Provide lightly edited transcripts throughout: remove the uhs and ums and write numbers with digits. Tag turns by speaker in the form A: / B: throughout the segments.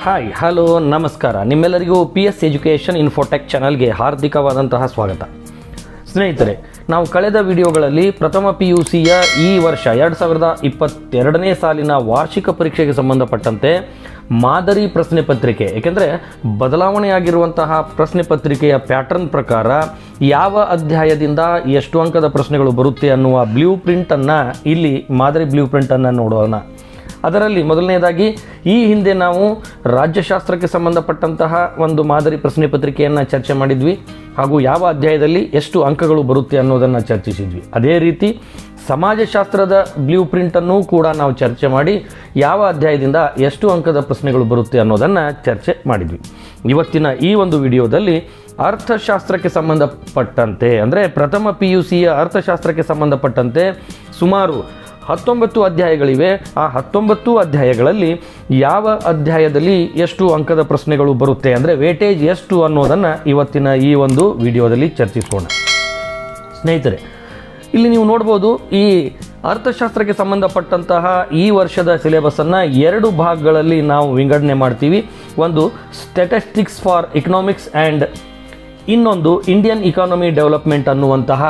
A: Hi hello ನಮಸ್ಕಾರ. ನಿಮ್ಮೆಲ್ಲರಿಗೂ PS education Infotech ಚಾನಲ್ಗೆ ಹಾರ್ದಿಕವಾದಂತಹ ಸ್ವಾಗತ. ಸ್ನೇಹಿತರೆ, ನಾವು ಕಳೆದ ವಿಡಿಯೋಗಳಲ್ಲಿ ಪ್ರಥಮ PUCಯ ಈ ವರ್ಷ 2022ನೇ ಸಾಲಿನ ವಾರ್ಷಿಕ ಪರೀಕ್ಷೆಗೆ ಸಂಬಂಧಪಟ್ಟಂತೆ ಮಾದರಿ ಪ್ರಶ್ನೆ ಪತ್ರಿಕೆ, ಏಕೆಂದರೆ ಬದಲಾವಣೆಯಾಗಿರುವಂತಹ ಪ್ರಶ್ನೆ ಪತ್ರಿಕೆಯ ಪ್ಯಾಟರ್ನ್ ಪ್ರಕಾರ ಯಾವ ಅಧ್ಯಾಯದಿಂದ ಎಷ್ಟು ಅಂಕದ ಪ್ರಶ್ನೆಗಳು ಬರುತ್ತೆ ಅನ್ನುವ ಬ್ಲೂ ಪ್ರಿಂಟನ್ನು ಇಲ್ಲಿ ಮಾದರಿ ಬ್ಲೂ ಪ್ರಿಂಟನ್ನು ನೋಡೋಣ. ಅದರಲ್ಲಿ ಮೊದಲನೇದಾಗಿ ಈ ಹಿಂದೆ ನಾವು ರಾಜ್ಯಶಾಸ್ತ್ರಕ್ಕೆ ಸಂಬಂಧಪಟ್ಟಂತಹ ಒಂದು ಮಾದರಿ ಪ್ರಶ್ನೆ ಪತ್ರಿಕೆಯನ್ನು ಚರ್ಚೆ ಮಾಡಿದ್ವಿ, ಹಾಗೂ ಯಾವ ಅಧ್ಯಾಯದಲ್ಲಿ ಎಷ್ಟು ಅಂಕಗಳು ಬರುತ್ತೆ ಅನ್ನೋದನ್ನು ಚರ್ಚಿಸಿದ್ವಿ. ಅದೇ ರೀತಿ ಸಮಾಜಶಾಸ್ತ್ರದ ಬ್ಲೂ ಪ್ರಿಂಟನ್ನು ಕೂಡ ನಾವು ಚರ್ಚೆ ಮಾಡಿ ಯಾವ ಅಧ್ಯಾಯದಿಂದ ಎಷ್ಟು ಅಂಕದ ಪ್ರಶ್ನೆಗಳು ಬರುತ್ತೆ ಅನ್ನೋದನ್ನು ಚರ್ಚೆ ಮಾಡಿದ್ವಿ. ಇವತ್ತಿನ ಈ ಒಂದು ವಿಡಿಯೋದಲ್ಲಿ ಅರ್ಥಶಾಸ್ತ್ರಕ್ಕೆ ಸಂಬಂಧಪಟ್ಟಂತೆ, ಅಂದರೆ ಪ್ರಥಮ PUCಯ ಅರ್ಥಶಾಸ್ತ್ರಕ್ಕೆ ಸಂಬಂಧಪಟ್ಟಂತೆ ಸುಮಾರು 19 ಅಧ್ಯಾಯಗಳಿವೆ. ಆ 19 ಅಧ್ಯಾಯಗಳಲ್ಲಿ ಯಾವ ಅಧ್ಯಾಯದಲ್ಲಿ ಎಷ್ಟು ಅಂಕದ ಪ್ರಶ್ನೆಗಳು ಬರುತ್ತೆ, ಅಂದರೆ ವೇಟೇಜ್ ಎಷ್ಟು ಅನ್ನೋದನ್ನು ಇವತ್ತಿನ ಈ ಒಂದು ವಿಡಿಯೋದಲ್ಲಿ ಚರ್ಚಿಸೋಣ. ಸ್ನೇಹಿತರೆ, ಇಲ್ಲಿ ನೀವು ನೋಡ್ಬೋದು, ಈ ಅರ್ಥಶಾಸ್ತ್ರಕ್ಕೆ ಸಂಬಂಧಪಟ್ಟಂತಹ ಈ ವರ್ಷದ ಸಿಲೆಬಸ್ಸನ್ನು 2 ಭಾಗಗಳಲ್ಲಿ ನಾವು ವಿಂಗಡಣೆ ಮಾಡ್ತೀವಿ. ಒಂದು ಸ್ಟ್ಯಾಟಿಸ್ಟಿಕ್ಸ್ ಫಾರ್ ಎಕನಾಮಿಕ್ಸ್ ಆ್ಯಂಡ್ ಇನ್ನೊಂದು ಇಂಡಿಯನ್ ಇಕಾನಮಿ ಡೆವಲಪ್ಮೆಂಟ್ ಅನ್ನುವಂತಹ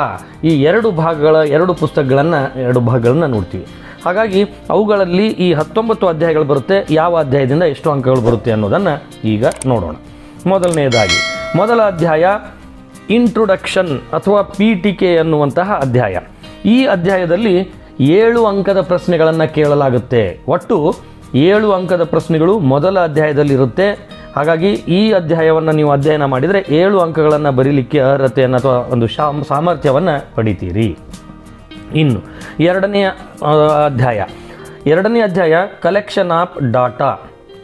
A: ಈ 2 ಭಾಗಗಳನ್ನು ನೋಡ್ತೀವಿ. ಹಾಗಾಗಿ ಅವುಗಳಲ್ಲಿ ಈ 19 ಅಧ್ಯಾಯಗಳು ಬರುತ್ತೆ. ಯಾವ ಅಧ್ಯಾಯದಿಂದ ಎಷ್ಟು ಅಂಕಗಳು ಬರುತ್ತೆ ಅನ್ನೋದನ್ನು ಈಗ ನೋಡೋಣ. ಮೊದಲನೆಯದಾಗಿ ಮೊದಲ ಅಧ್ಯಾಯ ಇಂಟ್ರೊಡಕ್ಷನ್ ಅಥವಾ ಪೀಠಿಕೆ ಅನ್ನುವಂತಹ ಅಧ್ಯಾಯ. ಈ ಅಧ್ಯಾಯದಲ್ಲಿ 7 ಅಂಕದ ಪ್ರಶ್ನೆಗಳನ್ನು ಕೇಳಲಾಗುತ್ತೆ. ಒಟ್ಟು 7 ಅಂಕದ ಪ್ರಶ್ನೆಗಳು ಮೊದಲ ಅಧ್ಯಾಯದಲ್ಲಿರುತ್ತೆ. ಹಾಗಾಗಿ ಈ ಅಧ್ಯಾಯವನ್ನು ನೀವು ಅಧ್ಯಯನ ಮಾಡಿದರೆ 7 ಅಂಕಗಳನ್ನು ಬರೀಲಿಕ್ಕೆ ಅರ್ಹತೆಯನ್ನು ಅಥವಾ ಒಂದು ಸಾಮರ್ಥ್ಯವನ್ನು ಪಡಿತೀರಿ. ಇನ್ನು ಎರಡನೆಯ ಅಧ್ಯಾಯ ಕಲೆಕ್ಷನ್ ಆಫ್ ಡಾಟಾ,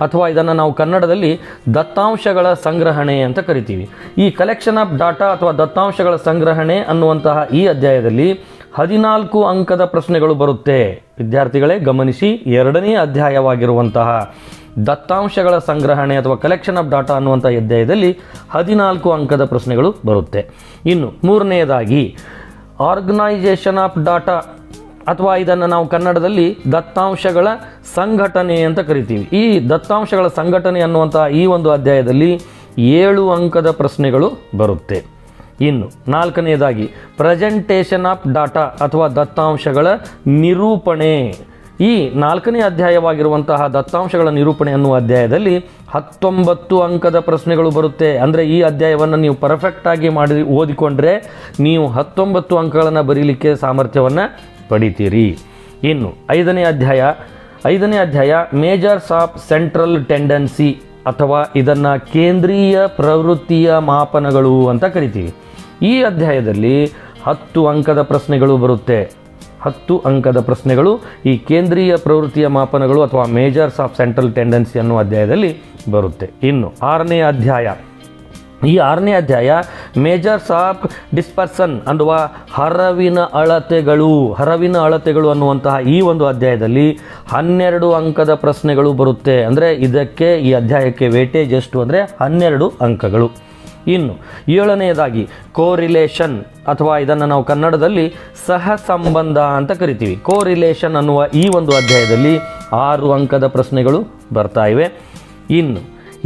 A: ಅಥವಾ ಇದನ್ನು ನಾವು ಕನ್ನಡದಲ್ಲಿ ದತ್ತಾಂಶಗಳ ಸಂಗ್ರಹಣೆ ಅಂತ ಕರಿತೀವಿ. ಈ ಕಲೆಕ್ಷನ್ ಆಫ್ ಡಾಟಾ ಅಥವಾ ದತ್ತಾಂಶಗಳ ಸಂಗ್ರಹಣೆ ಅನ್ನುವಂತಹ ಈ ಅಧ್ಯಾಯದಲ್ಲಿ 14 ಅಂಕದ ಪ್ರಶ್ನೆಗಳು ಬರುತ್ತೆ. ವಿದ್ಯಾರ್ಥಿಗಳೇ ಗಮನಿಸಿ, ಎರಡನೇ ಅಧ್ಯಾಯವಾಗಿರುವಂತಹ ದತ್ತಾಂಶಗಳ ಸಂಗ್ರಹಣೆ ಅಥವಾ ಕಲೆಕ್ಷನ್ ಆಫ್ ಡಾಟಾ ಅನ್ನುವಂಥ ಅಧ್ಯಾಯದಲ್ಲಿ 14 ಅಂಕದ ಪ್ರಶ್ನೆಗಳು ಬರುತ್ತೆ. ಇನ್ನು ಮೂರನೆಯದಾಗಿ ಆರ್ಗನೈಸೇಷನ್ ಆಫ್ ಡಾಟಾ, ಅಥವಾ ಇದನ್ನು ನಾವು ಕನ್ನಡದಲ್ಲಿ ದತ್ತಾಂಶಗಳ ಸಂಘಟನೆ ಅಂತ ಕರಿತೀವಿ. ಈ ದತ್ತಾಂಶಗಳ ಸಂಘಟನೆ ಅನ್ನುವಂಥ ಈ ಒಂದು ಅಧ್ಯಾಯದಲ್ಲಿ 7 ಅಂಕದ ಪ್ರಶ್ನೆಗಳು ಬರುತ್ತೆ. ಇನ್ನು ನಾಲ್ಕನೆಯದಾಗಿ ಪ್ರೆಸೆಂಟೇಷನ್ ಆಫ್ ಡಾಟಾ ಅಥವಾ ದತ್ತಾಂಶಗಳ ನಿರೂಪಣೆ. ಈ 4ನೇ ಅಧ್ಯಾಯವಾಗಿರುವಂತಹ ದತ್ತಾಂಶಗಳ ನಿರೂಪಣೆ ಅನ್ನುವ ಅಧ್ಯಾಯದಲ್ಲಿ 19 ಅಂಕದ ಪ್ರಶ್ನೆಗಳು ಬರುತ್ತೆ. ಅಂದರೆ ಈ ಅಧ್ಯಾಯವನ್ನು ನೀವು ಪರ್ಫೆಕ್ಟಾಗಿ ಓದಿಕೊಂಡ್ರೆ ನೀವು 19 ಅಂಕಗಳನ್ನು ಬರೀಲಿಕ್ಕೆ ಸಾಮರ್ಥ್ಯವನ್ನು ಪಡಿತೀರಿ. ಇನ್ನು ಐದನೇ ಅಧ್ಯಾಯ ಮೇಜರ್ಸ್ ಆಫ್ ಸೆಂಟ್ರಲ್ ಟೆಂಡೆನ್ಸಿ, ಅಥವಾ ಇದನ್ನು ಕೇಂದ್ರೀಯ ಪ್ರವೃತ್ತಿಯ ಮಾಪನಗಳು ಅಂತ ಕರಿತೀವಿ. ಈ ಅಧ್ಯಾಯದಲ್ಲಿ 10 ಅಂಕದ ಪ್ರಶ್ನೆಗಳು ಬರುತ್ತೆ. 10 ಅಂಕದ ಪ್ರಶ್ನೆಗಳು ಈ ಕೇಂದ್ರೀಯ ಪ್ರವೃತ್ತಿಯ ಮಾಪನಗಳು ಅಥವಾ ಮೇಜರ್ಸ್ ಆಫ್ ಸೆಂಟ್ರಲ್ ಟೆಂಡೆನ್ಸಿ ಅನ್ನುವ ಅಧ್ಯಾಯದಲ್ಲಿ ಬರುತ್ತೆ. ಇನ್ನು 6ನೇ ಅಧ್ಯಾಯ ಮೇಜರ್ಸ್ ಆಫ್ ಡಿಸ್ಪರ್ಸನ್ ಅಥವಾ ಹರವಿನ ಅಳತೆಗಳು ಅನ್ನುವಂತಹ ಈ ಒಂದು ಅಧ್ಯಾಯದಲ್ಲಿ 12 ಅಂಕದ ಪ್ರಶ್ನೆಗಳು ಬರುತ್ತೆ. ಅಂದರೆ ಈ ಅಧ್ಯಾಯಕ್ಕೆ ವೇಟೇಜ್ ಎಷ್ಟು ಅಂದರೆ 12 ಅಂಕಗಳು. ಇನ್ನು 7ನೇದಾಗಿ ಕೋರಿಲೇಷನ್, ಅಥವಾ ಇದನ್ನು ನಾವು ಕನ್ನಡದಲ್ಲಿ ಸಹ ಸಂಬಂಧ ಅಂತ ಕರಿತೀವಿ. ಕೋರಿಲೇಷನ್ ಅನ್ನುವ ಈ ಒಂದು ಅಧ್ಯಾಯದಲ್ಲಿ 6 ಅಂಕದ ಪ್ರಶ್ನೆಗಳು ಬರ್ತಾ ಇವೆ. ಇನ್ನು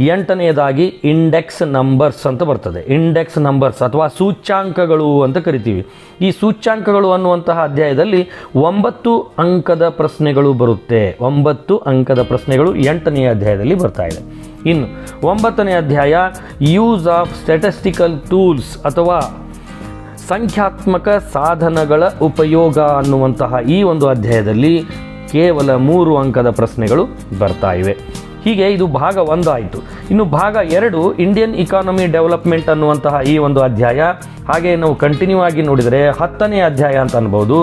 A: 8ನೇದಾಗಿ ಇಂಡೆಕ್ಸ್ ನಂಬರ್ಸ್ ಅಂತ ಬರ್ತದೆ. ಇಂಡೆಕ್ಸ್ ನಂಬರ್ಸ್ ಅಥವಾ ಸೂಚ್ಯಾಂಕಗಳು ಅಂತ ಕರಿತೀವಿ. ಈ ಸೂಚ್ಯಾಂಕಗಳು ಅನ್ನುವಂತಹ ಅಧ್ಯಾಯದಲ್ಲಿ 9 ಅಂಕದ ಪ್ರಶ್ನೆಗಳು ಬರುತ್ತೆ. 9 ಅಂಕದ ಪ್ರಶ್ನೆಗಳು 8ನೇ ಅಧ್ಯಾಯದಲ್ಲಿ ಬರ್ತಾ ಇದೆ. ಇನ್ನು 9ನೇ ಅಧ್ಯಾಯ ಯೂಸ್ ಆಫ್ ಸ್ಟ್ಯಾಟಿಸ್ಟಿಕಲ್ ಟೂಲ್ಸ್ ಅಥವಾ ಸಂಖ್ಯಾತ್ಮಕ ಸಾಧನಗಳ ಉಪಯೋಗ ಅನ್ನುವಂತಹ ಈ ಒಂದು ಅಧ್ಯಾಯದಲ್ಲಿ ಕೇವಲ 3 ಅಂಕದ ಪ್ರಶ್ನೆಗಳು ಬರ್ತಾ ಇವೆ. ಹೀಗೆ ಇದು ಭಾಗ 1 ಆಯಿತು. ಇನ್ನು ಭಾಗ 2 ಇಂಡಿಯನ್ ಇಕಾನಮಿ ಡೆವಲಪ್ಮೆಂಟ್ ಅನ್ನುವಂತಹ ಈ ಒಂದು ಅಧ್ಯಾಯ. ಹಾಗೆ ನಾವು ಕಂಟಿನ್ಯೂ ಆಗಿ ನೋಡಿದರೆ 10ನೇ ಅಧ್ಯಾಯ ಅಂತ ಅನ್ಬೋದು.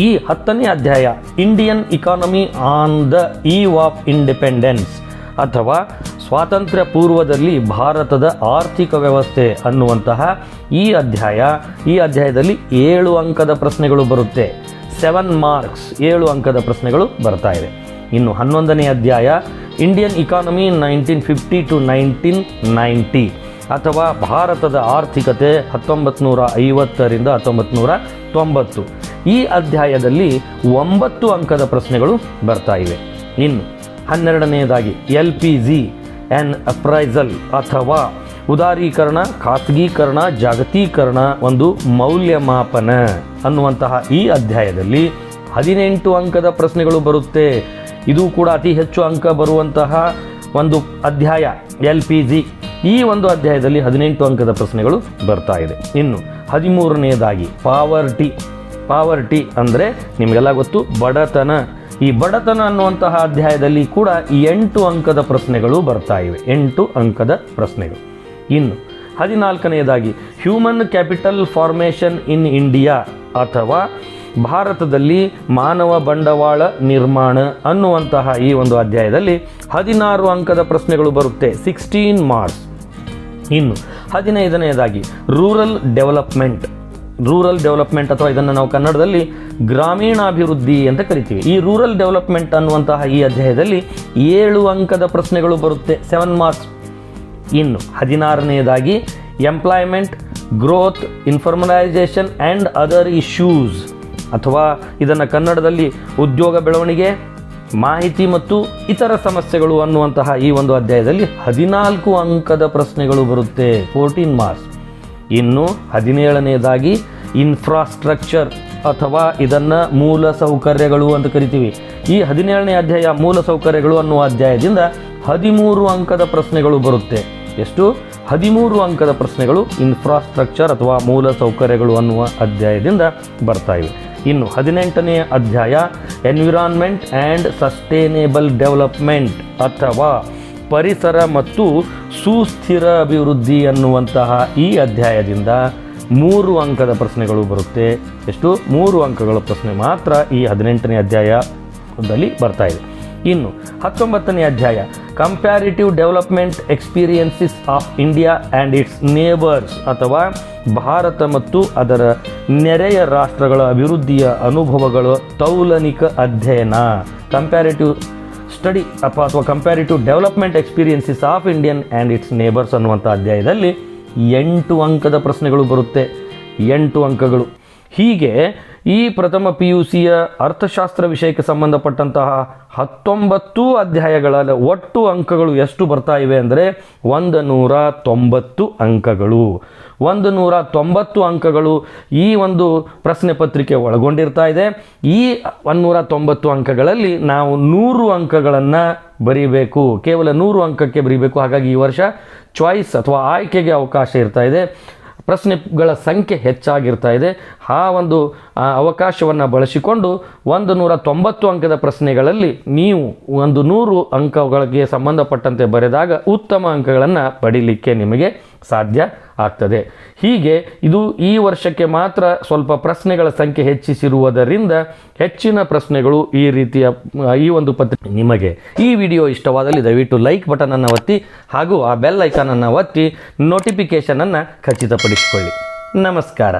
A: ಈ 10ನೇ ಅಧ್ಯಾಯ Indian economy on the eve of independence, ಅಥವಾ ಸ್ವಾತಂತ್ರ್ಯ ಪೂರ್ವದಲ್ಲಿ ಭಾರತದ ಆರ್ಥಿಕ ವ್ಯವಸ್ಥೆ ಅನ್ನುವಂತಹ ಈ ಅಧ್ಯಾಯದಲ್ಲಿ 7 ಅಂಕದ ಪ್ರಶ್ನೆಗಳು ಬರುತ್ತೆ. 7 ಮಾರ್ಕ್ಸ್, 7 ಅಂಕದ ಪ್ರಶ್ನೆಗಳು ಬರ್ತಾ ಇದೆ. ಇನ್ನು 11ನೇ ಅಧ್ಯಾಯ ಇಂಡಿಯನ್ ಇಕಾನಮಿ 1950 to 1990, ಅಥವಾ ಭಾರತದ ಆರ್ಥಿಕತೆ 1950ರಿಂದ 1990. ಈ ಅಧ್ಯಾಯದಲ್ಲಿ 9 ಅಂಕದ ಪ್ರಶ್ನೆಗಳು ಬರ್ತಾ ಇವೆ. ಇನ್ನು 12ನೇದಾಗಿ LPG ಆ್ಯನ್ ಅಪ್ರೈಸಲ್ ಅಥವಾ ಉದಾರೀಕರಣ, ಖಾಸಗೀಕರಣ, ಜಾಗತೀಕರಣ, ಒಂದು ಮೌಲ್ಯಮಾಪನ ಅನ್ನುವಂತಹ ಈ ಅಧ್ಯಾಯದಲ್ಲಿ 18 ಅಂಕದ ಪ್ರಶ್ನೆಗಳು ಬರುತ್ತೆ. ಇದು ಕೂಡ ಅತಿ ಹೆಚ್ಚು ಅಂಕ ಬರುವಂತಹ ಒಂದು ಅಧ್ಯಾಯ LPG. ಈ ಒಂದು ಅಧ್ಯಾಯದಲ್ಲಿ 18 ಅಂಕದ ಪ್ರಶ್ನೆಗಳು ಬರ್ತಾ ಇದೆ. ಇನ್ನು 13ನೇದಾಗಿ ಪಾವರ್ಟಿ ಅಂದರೆ ನಿಮಗೆಲ್ಲ ಗೊತ್ತು ಬಡತನ. ಈ ಬಡತನ ಅನ್ನುವಂತಹ ಅಧ್ಯಾಯದಲ್ಲಿ ಕೂಡ 8 ಅಂಕದ ಪ್ರಶ್ನೆಗಳು ಬರ್ತಾ ಇವೆ, 8 ಅಂಕದ ಪ್ರಶ್ನೆಗಳು. ಇನ್ನು 14ನೇದಾಗಿ human capital formation in India ಅಥವಾ ಭಾರತದಲ್ಲಿ ಮಾನವ ಬಂಡವಾಳ ನಿರ್ಮಾಣ ಅನ್ನುವಂತಹ ಈ ಒಂದು ಅಧ್ಯಾಯದಲ್ಲಿ 16 ಅಂಕದ ಪ್ರಶ್ನೆಗಳು ಬರುತ್ತೆ, 16 ಮಾರ್ಕ್ಸ್. ಇನ್ನು 15ನೇದಾಗಿ ರೂರಲ್ ಡೆವಲಪ್ಮೆಂಟ್ ಅಥವಾ ಇದನ್ನು ನಾವು ಕನ್ನಡದಲ್ಲಿ ಗ್ರಾಮೀಣಾಭಿವೃದ್ಧಿ ಅಂತ ಕರಿತೀವಿ. ಈ ರೂರಲ್ ಡೆವಲಪ್ಮೆಂಟ್ ಅನ್ನುವಂತಹ ಈ ಅಧ್ಯಾಯದಲ್ಲಿ 7 ಅಂಕದ ಪ್ರಶ್ನೆಗಳು ಬರುತ್ತೆ, 7 ಮಾರ್ಕ್ಸ್. ಇನ್ನು 16ನೇದಾಗಿ employment, growth, informalisation and other issues ಅಥವಾ ಇದನ್ನು ಕನ್ನಡದಲ್ಲಿ ಉದ್ಯೋಗ ಬೆಳವಣಿಗೆ, ಮಾಹಿತಿ ಮತ್ತು ಇತರ ಸಮಸ್ಯೆಗಳು ಅನ್ನುವಂತಹ ಈ ಒಂದು ಅಧ್ಯಾಯದಲ್ಲಿ 14 ಅಂಕದ ಪ್ರಶ್ನೆಗಳು ಬರುತ್ತೆ, 14 ಮಾರ್ಕ್ಸ್. ಇನ್ನು 17ನೇದಾಗಿ ಇನ್ಫ್ರಾಸ್ಟ್ರಕ್ಚರ್ ಅಥವಾ ಇದನ್ನು ಮೂಲ ಸೌಕರ್ಯಗಳು ಅಂತ ಕರಿತೀವಿ. ಈ 17ನೇ ಅಧ್ಯಾಯ ಮೂಲ ಸೌಕರ್ಯಗಳು ಅನ್ನುವ ಅಧ್ಯಾಯದಿಂದ 13 ಅಂಕದ ಪ್ರಶ್ನೆಗಳು ಬರುತ್ತೆ. ಎಷ್ಟು? 13 ಅಂಕದ ಪ್ರಶ್ನೆಗಳು ಇನ್ಫ್ರಾಸ್ಟ್ರಕ್ಚರ್ ಅಥವಾ ಮೂಲ ಸೌಕರ್ಯಗಳು ಅನ್ನುವ ಅಧ್ಯಾಯದಿಂದ ಬರ್ತಾ ಇವೆ. ಇನ್ನು 18ನೇ ಅಧ್ಯಾಯ ಎನ್ವಿರಾನ್ಮೆಂಟ್ ಆ್ಯಂಡ್ ಸಸ್ಟೇನೇಬಲ್ ಡೆವಲಪ್ಮೆಂಟ್ ಅಥವಾ ಪರಿಸರ ಮತ್ತು ಸುಸ್ಥಿರ ಅಭಿವೃದ್ಧಿ ಅನ್ನುವಂತಹ ಈ ಅಧ್ಯಾಯದಿಂದ 3 ಅಂಕದ ಪ್ರಶ್ನೆಗಳು ಬರುತ್ತೆ. ಎಷ್ಟು? 3 ಅಂಕಗಳ ಪ್ರಶ್ನೆ ಮಾತ್ರ ಈ 18ನೇ ಅಧ್ಯಾಯದಲ್ಲಿ ಬರ್ತಾ ಇದೆ. ಇನ್ನು 19ನೇ ಅಧ್ಯಾಯ comparative development experiences of India and its neighbours ಅಥವಾ ಭಾರತ ಮತ್ತು ಅದರ ನೆರೆಯ ರಾಷ್ಟ್ರಗಳ ಅಭಿವೃದ್ಧಿಯ ಅನುಭವಗಳ ತೌಲನಿಕ ಅಧ್ಯಯನ. ಕಂಪ್ಯಾರಿಟಿವ್ ಸ್ಟಡಿ ಅಥವಾ comparative development experiences of Indian and its neighbours ಅನ್ನುವಂಥ ಅಧ್ಯಾಯದಲ್ಲಿ 8 ಅಂಕದ ಪ್ರಶ್ನೆಗಳು ಬರುತ್ತೆ, 8 ಅಂಕಗಳು. ಹೀಗೆ ಈ ಪ್ರಥಮ PUCಯ ಅರ್ಥಶಾಸ್ತ್ರ ವಿಷಯಕ್ಕೆ ಸಂಬಂಧಪಟ್ಟಂತಹ 19 ಅಧ್ಯಾಯಗಳಲ್ಲಿ ಒಟ್ಟು ಅಂಕಗಳು ಎಷ್ಟು ಬರ್ತಾ ಇವೆ ಅಂದರೆ 190 ಅಂಕಗಳು. 190 ಅಂಕಗಳು ಈ ಒಂದು ಪ್ರಶ್ನೆ ಪತ್ರಿಕೆ ಒಳಗೊಂಡಿರ್ತಾ ಇದೆ. ಈ 190 ಅಂಕಗಳಲ್ಲಿ ನಾವು 100 ಅಂಕಗಳನ್ನು ಬರೀಬೇಕು, ಕೇವಲ 100 ಅಂಕಕ್ಕೆ ಬರೀಬೇಕು. ಹಾಗಾಗಿ ಈ ವರ್ಷ ಚಾಯ್ಸ್ ಅಥವಾ ಆಯ್ಕೆಗೆ ಅವಕಾಶ ಇರ್ತಾ ಇದೆ, ಪ್ರಶ್ನೆಗಳ ಸಂಖ್ಯೆ ಹೆಚ್ಚಾಗಿರ್ತಾ ಇದೆ. ಆ ಒಂದು ಅವಕಾಶವನ್ನು ಬಳಸಿಕೊಂಡು 190 ಅಂಕದ ಪ್ರಶ್ನೆಗಳಲ್ಲಿ ನೀವು 100 ಅಂಕಗಳಿಗೆ ಸಂಬಂಧಪಟ್ಟಂತೆ ಬರೆದಾಗ ಉತ್ತಮ ಅಂಕಗಳನ್ನು ಪಡೀಲಿಕ್ಕೆ ನಿಮಗೆ ಸಾಧ್ಯ ಆಗ್ತದೆ. ಹೀಗೆ ಇದು ಈ ವರ್ಷಕ್ಕೆ ಮಾತ್ರ ಸ್ವಲ್ಪ ಪ್ರಶ್ನೆಗಳ ಸಂಖ್ಯೆ ಹೆಚ್ಚಿಸಿರುವುದರಿಂದ ಹೆಚ್ಚಿನ ಪ್ರಶ್ನೆಗಳು ಈ ರೀತಿಯ ಈ ಒಂದು ಪತ್ರಿಕೆ. ನಿಮಗೆ ಈ ವಿಡಿಯೋ ಇಷ್ಟವಾದಲ್ಲಿ ದಯವಿಟ್ಟು ಲೈಕ್ ಬಟನನ್ನು ಒತ್ತಿ ಹಾಗೂ ಆ ಬೆಲ್ ಐಕಾನನ್ನು ಒತ್ತಿ ನೋಟಿಫಿಕೇಷನನ್ನು ಖಚಿತಪಡಿಸಿಕೊಳ್ಳಿ. ನಮಸ್ಕಾರ.